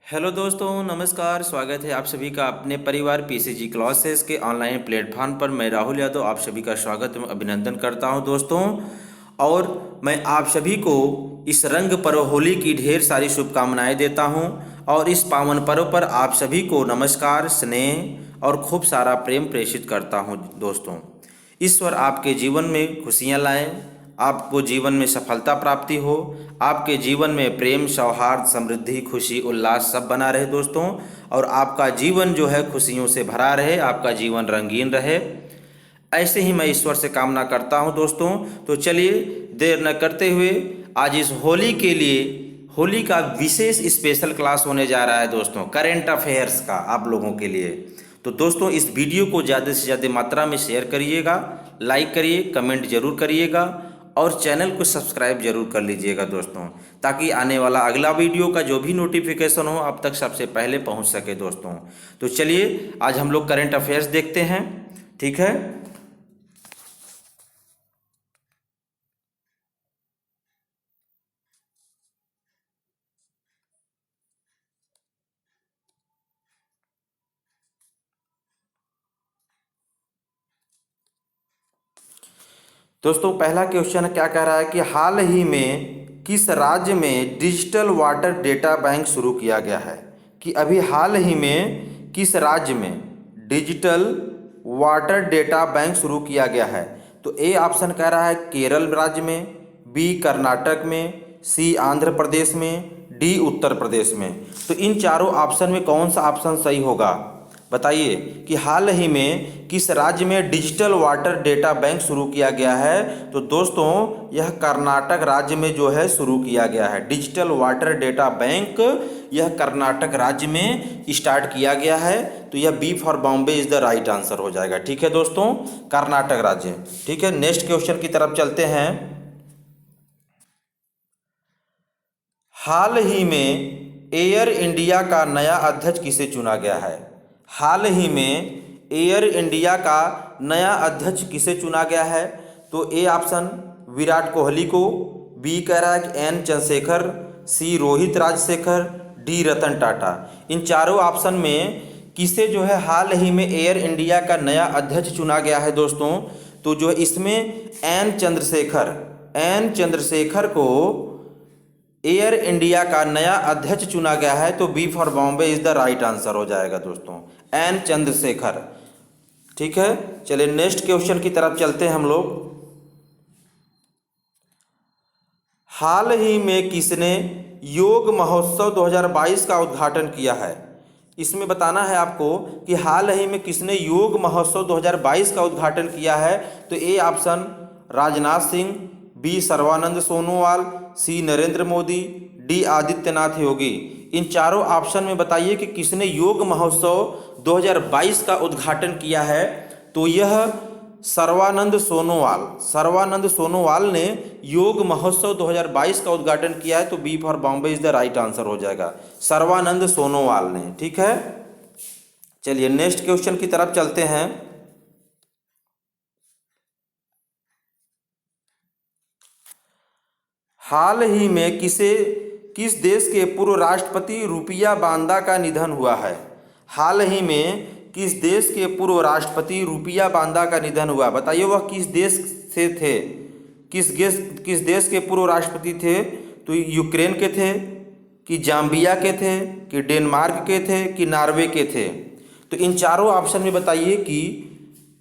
Hello दोस्तों, नमस्कार। स्वागत है आप सभी का अपने परिवार पीसीजी क्लासेस के ऑनलाइन प्लेटफॉर्म पर। मैं राहुल यादव आप सभी का स्वागत एवं अभिनंदन करता हूं दोस्तों। और मैं आप सभी को इस रंग पर्व होली की ढेर सारी शुभकामनाएं देता हूं। और इस पावन पर्व पर आप सभी को नमस्कार, स्नेह और खूब सारा प्रेम प्रेषित करता हूं दोस्तों। ईश्वर आपके जीवन में खुशियां लाएं, आपको जीवन में सफलता प्राप्ति हो, आपके जीवन में प्रेम, सौहार्द, समृद्धि, खुशी, उल्लास सब बना रहे दोस्तों। और आपका जीवन जो है खुशियों से भरा रहे, आपका जीवन रंगीन रहे, ऐसे ही मैं ईश्वर से कामना करता हूं दोस्तों। तो चलिए देर न करते हुए आज इस होली के लिए होली का विशेष स्पेशल क्लास होने जा रहा है दोस्तों, करेंट अफेयर्स का आप लोगों के लिए। तो दोस्तों इस वीडियो को ज़्यादा से ज़्यादा मात्रा में शेयर करिएगा, लाइक करिए, कमेंट जरूर करिएगा और चैनल को सब्सक्राइब जरूर कर लीजिएगा दोस्तों, ताकि आने वाला अगला वीडियो का जो भी नोटिफिकेशन हो आप तक सबसे पहले पहुंच सके दोस्तों। तो चलिए आज हम लोग करेंट अफेयर्स देखते हैं, ठीक है। दोस्तों पहला क्वेश्चन क्या कह रहा है कि हाल ही में किस राज्य में डिजिटल वाटर डेटा बैंक शुरू किया गया है। कि अभी हाल ही में किस राज्य में डिजिटल वाटर डेटा बैंक शुरू किया गया है। तो ए ऑप्शन कह रहा है केरल राज्य में, बी कर्नाटक में, सी आंध्र प्रदेश में, डी उत्तर प्रदेश में। तो इन चारों ऑप्शन में कौन सा ऑप्शन सही होगा बताइए। कि हाल ही में किस राज्य में डिजिटल वाटर डेटा बैंक शुरू किया गया है। तो दोस्तों यह कर्नाटक राज्य में जो है शुरू किया गया है डिजिटल वाटर डेटा बैंक। यह कर्नाटक राज्य में स्टार्ट किया गया है। तो यह B for Bombay is the right answer हो जाएगा, ठीक है दोस्तों, कर्नाटक राज्य, ठीक है। नेक्स्ट क्वेश्चन की तरफ चलते हैं। हाल ही में एयर इंडिया का नया अध्यक्ष किसे चुना गया है। हाल ही में एयर इंडिया का नया अध्यक्ष किसे चुना गया है। तो ए ऑप्शन विराट कोहली को, बी कह रहा है कि एन चंद्रशेखर, सी रोहित राजशेखर, डी रतन टाटा। इन चारों ऑप्शन में किसे जो है हाल ही में एयर इंडिया का नया अध्यक्ष चुना गया है दोस्तों। तो जो इसमें एन चंद्रशेखर को एयर इंडिया का नया अध्यक्ष चुना गया है। तो B for Bombay is the right answer हो जाएगा दोस्तों, एन चंद्रशेखर, ठीक है। चलिए नेक्स्ट क्वेश्चन की तरफ चलते हैं हम लोग। हाल ही में किसने योग महोत्सव 2022 का उद्घाटन किया है। इसमें बताना है आपको कि हाल ही में किसने योग महोत्सव 2022 का उद्घाटन किया है। तो A option Rajnath Singh, B Sarbananda Sonowal, C Narendra Modi, D Adityanath Yogi. इन चारों ऑप्शन में बताइए कि किसने योग महोत्सव 2022 का उद्घाटन किया है। तो यह सर्बानंद सोनोवाल ने योग महोत्सव 2022 का उद्घाटन किया है। तो B for Bombay is the right answer हो जाएगा, सर्बानंद सोनोवाल ने, ठीक है। चलिए नेक्स्ट क्वेश्चन की तरफ चलते हैं। हाल ही में किस देश के पूर्व राष्ट्रपति रुपिया बांदा का निधन हुआ है। हाल ही में किस देश के पूर्व राष्ट्रपति रुपिया बांदा का निधन हुआ, बताइए वह किस देश से थे। किस देश के पूर्व राष्ट्रपति थे। तो यूक्रेन के थे, कि जाम्बिया के थे, कि डेनमार्क के थे, कि नॉर्वे के थे। तो इन चारों ऑप्शन में बताइए कि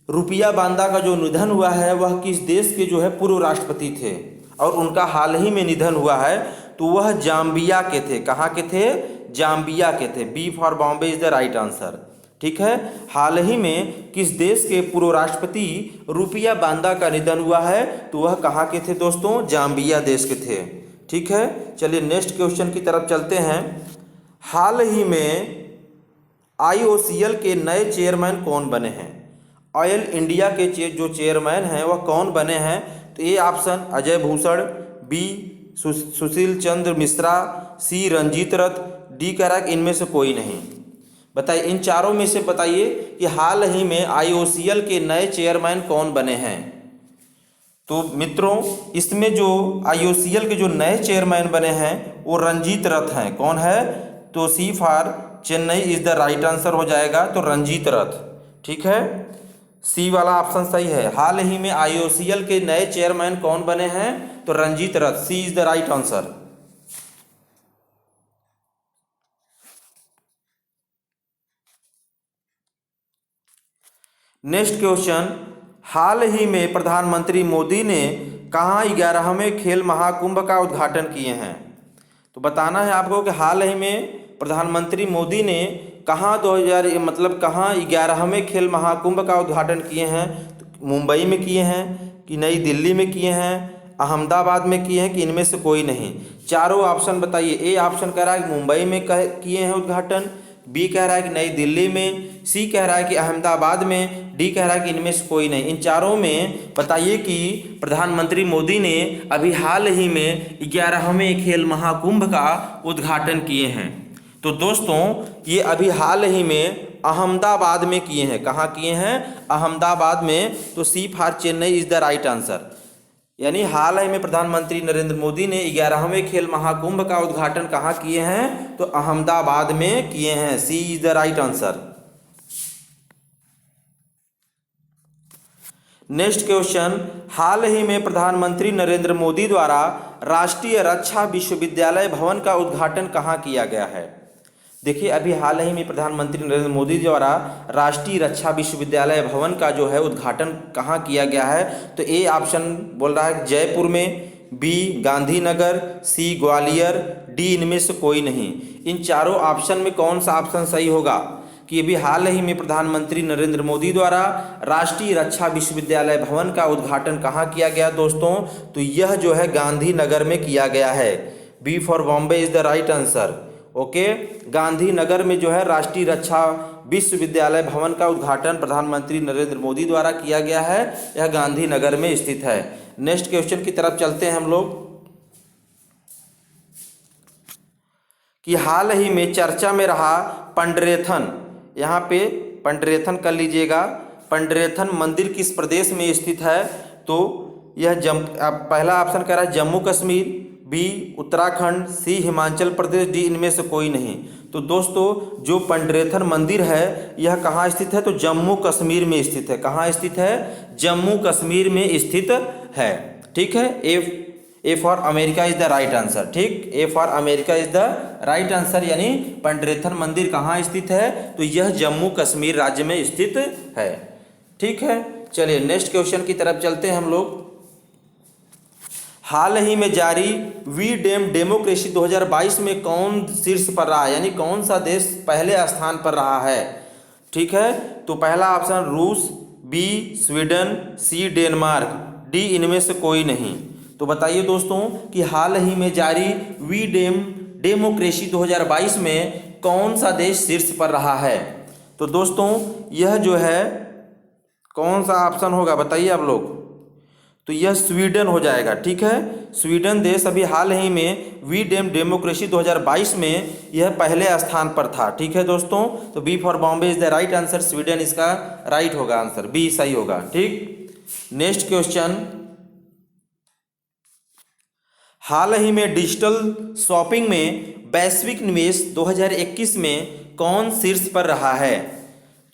रुपिया बांदा का जो निधन हुआ है वह किस देश के जो है पूर्व राष्ट्रपति थे और उनका हाल ही में निधन हुआ है। तो वह जाम्बिया के थे। कहाँ के थे, जाम्बिया के थे। B for Bombay is the right answer, ठीक है। हाल ही में किस देश के पूर्व राष्ट्रपति रुपिया बांदा का निधन हुआ है। तो वह कहाँ के थे दोस्तों, जाम्बिया देश के थे, ठीक है। चलिए नेक्स्ट क्वेश्चन की तरफ चलते हैं। हाल ही में IOCL के नए चेयरमैन कौन बने हैं। ऑयल इंडिया के जो चेयरमैन हैं वह कौन बने हैं। तो A option Ajay Bhushan, B Sushil Chandra Mishra, C Ranjit Rath, D कह रहा है कि इनमें से कोई नहीं। बताइए इन चारों में से बताइए कि हाल ही में IOCL के नए चेयरमैन कौन बने हैं। तो मित्रों इसमें जो IOCL के जो नए चेयरमैन बने हैं वो रंजीत रथ हैं। कौन है, तो C for Chennai is the right answer हो जाएगा, तो रंजीत रथ। ठीक है, सी वाला ऑप्शन सही है। हाल ही में IOCL के नए चेयरमैन कौन बने हैं? तो Ranjit Rath, C is the right answer. Next question, हाल ही में प्रधानमंत्री मोदी ने कहाँ 11वें खेल महाकुंभ का उद्घाटन किए हैं? तो बताना है आपको कि हाल ही में प्रधानमंत्री मोदी ने कहाँ 11वें खेल महाकुंभ का उद्घाटन किए हैं? तो मुंबई में किए हैं कि नई दिल्ली में किए हैं, अहमदाबाद में किए हैं कि इनमें से कोई नहीं? चारों ऑप्शन बताइए। ए ऑप्शन कह रहा है कि मुंबई में किए हैं उद्घाटन, बी कह रहा है कि नई दिल्ली में, सी कह रहा है कि अहमदाबाद में, डी कह रहा है कि इनमें से कोई नहीं। इन चारों में बताइए कि प्रधानमंत्री मोदी ने अभी हाल ही में 11वें खेल महाकुंभ का उद्घाटन किए हैं। तो दोस्तों ये अभी हाल ही में अहमदाबाद में किए हैं। कहाँ किए हैं? अहमदाबाद में। तो C for Chennai is the right answer. यानी हाल ही में प्रधानमंत्री नरेंद्र मोदी ने 11वें खेल महाकुंभ का उद्घाटन कहाँ किए हैं? तो अहमदाबाद में किए हैं। C is the right answer. Next question, हाल ही में प्रधानमंत्री नरेंद्र मोदी द्वारा राष्ट्रीय रक्षा विश्वविद्यालय भवन का उद्घाटन कहाँ किया गया है? देखिए अभी हाल ही में प्रधानमंत्री नरेंद्र मोदी द्वारा राष्ट्रीय रक्षा विश्वविद्यालय भवन का जो है उद्घाटन कहाँ किया गया है? तो ए ऑप्शन बोल रहा है जयपुर में, बी गांधीनगर, सी ग्वालियर, डी इनमें से कोई नहीं। इन चारों ऑप्शन में कौन सा ऑप्शन सही होगा? कि अभी हाल ही में प्रधानमंत्री नरेंद्र मोदी द्वारा राष्ट्रीय रक्षा विश्वविद्यालय भवन का उद्घाटन कहाँ किया गया दोस्तों? तो यह जो है गांधीनगर में किया गया है। B for Bombay is the right answer. Okay, Gandhinagar में जो है राष्ट्रीय रक्षा विश्वविद्यालय भवन का उद्घाटन प्रधानमंत्री नरेंद्र मोदी द्वारा किया गया है। यह गांधीनगर में स्थित है। नेक्स्ट क्वेश्चन की तरफ चलते हैं हम लोग कि हाल ही में चर्चा में रहा पंडरेथन, यहाँ पे पंडरेथन कर लीजिएगा। पंडरेथन मंदिर किस प्रदेश में स्थित है? तो यह पहला ऑप्शन कह रहा है जम्मू कश्मीर, बी उत्तराखंड, सी हिमाचल प्रदेश, डी इनमें से कोई नहीं। तो दोस्तों जो पंडरेथन मंदिर है यह कहाँ स्थित है? तो जम्मू कश्मीर में स्थित है। कहाँ स्थित है? जम्मू कश्मीर में स्थित है। ठीक है, A for America is the right answer. ठीक, A for America is the right answer. यानी पंडरेथन मंदिर कहाँ स्थित है? तो यह जम्मू कश्मीर राज्य में स्थित है। ठीक है, चलिए नेक्स्ट क्वेश्चन की तरफ चलते हैं हम लोग। हाल ही में जारी वी डेम डेमोक्रेसी 2022 में कौन शीर्ष पर रहा है? यानी कौन सा देश पहले स्थान पर रहा है? ठीक है, तो पहला ऑप्शन रूस, B Sweden, C Denmark, D इनमें से कोई नहीं। तो बताइए दोस्तों कि हाल ही में जारी वी डेमोक्रेसी 2022 में कौन सा देश शीर्ष पर रहा है? तो दोस्तों यह जो है कौन सा ऑप्शन होगा बताइए आप लोग? तो यह स्वीडन हो जाएगा। ठीक है, स्वीडन देश अभी हाल ही में वी डेमोक्रेसी 2022 में यह पहले स्थान पर था। ठीक है दोस्तों, तो B for Bombay is the right answer. Sweden इसका राइट होगा आंसर, बी सही होगा। ठीक, नेक्स्ट क्वेश्चन, हाल ही में डिजिटल शॉपिंग में वैश्विक निवेश 2021 में कौन शीर्ष पर रहा है?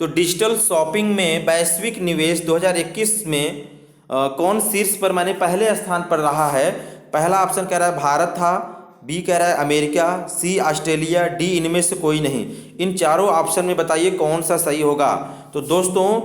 तो डिजिटल शॉपिंग में वैश्विक निवेश 2021 में कौन शीर्ष पर माने पहले स्थान पर रहा है? पहला ऑप्शन कह रहा है भारत था, बी कह रहा है अमेरिका, सी ऑस्ट्रेलिया, डी इनमें से कोई नहीं। इन चारों ऑप्शन में बताइए कौन सा सही होगा? तो दोस्तों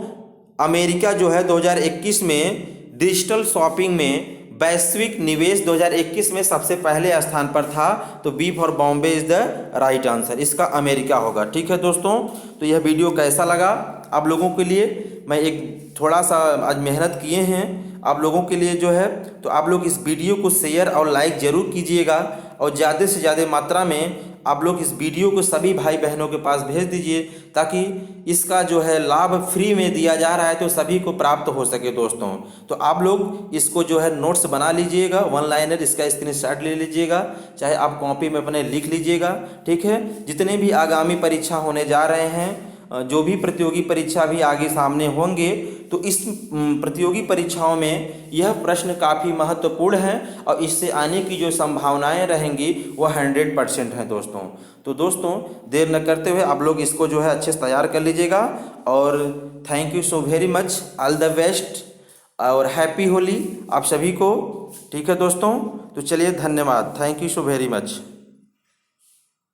अमेरिका जो है 2021 में डिजिटल शॉपिंग में वैश्विक निवेश 2021 में सबसे पहले स्थान पर था। तो B for Bombay is the right answer. इसका अमेरिका होगा। ठीक है दोस्तों, तो यह वीडियो कैसा लगा आप लोगों के लिए? मैं एक थोड़ा सा आज मेहनत किए हैं आप लोगों के लिए जो है, तो आप लोग इस वीडियो को शेयर और लाइक ज़रूर कीजिएगा और ज़्यादा से ज़्यादा मात्रा में आप लोग इस वीडियो को सभी भाई बहनों के पास भेज दीजिए, ताकि इसका जो है लाभ फ्री में दिया जा रहा है तो सभी को प्राप्त हो सके दोस्तों। तो आप लोग इसको जो है नोट्स बना लीजिएगा, वन लाइनर इसका स्क्रीनशॉट ले लीजिएगा, चाहे आप कॉपी में अपने लिख लीजिएगा। ठीक है, जितने भी आगामी परीक्षा होने जा रहे हैं जो भी प्रतियोगी परीक्षा भी आगे सामने होंगे तो इस प्रतियोगी परीक्षाओं में यह प्रश्न काफ़ी महत्वपूर्ण है और इससे आने की जो संभावनाएं रहेंगी वह 100% हैं दोस्तों। तो दोस्तों देर न करते हुए आप लोग इसको जो है अच्छे से तैयार कर लीजिएगा और thank you so very much, all the best और हैप्पी होली आप सभी को। ठीक है दोस्तों, तो चलिए धन्यवाद, thank you so very much.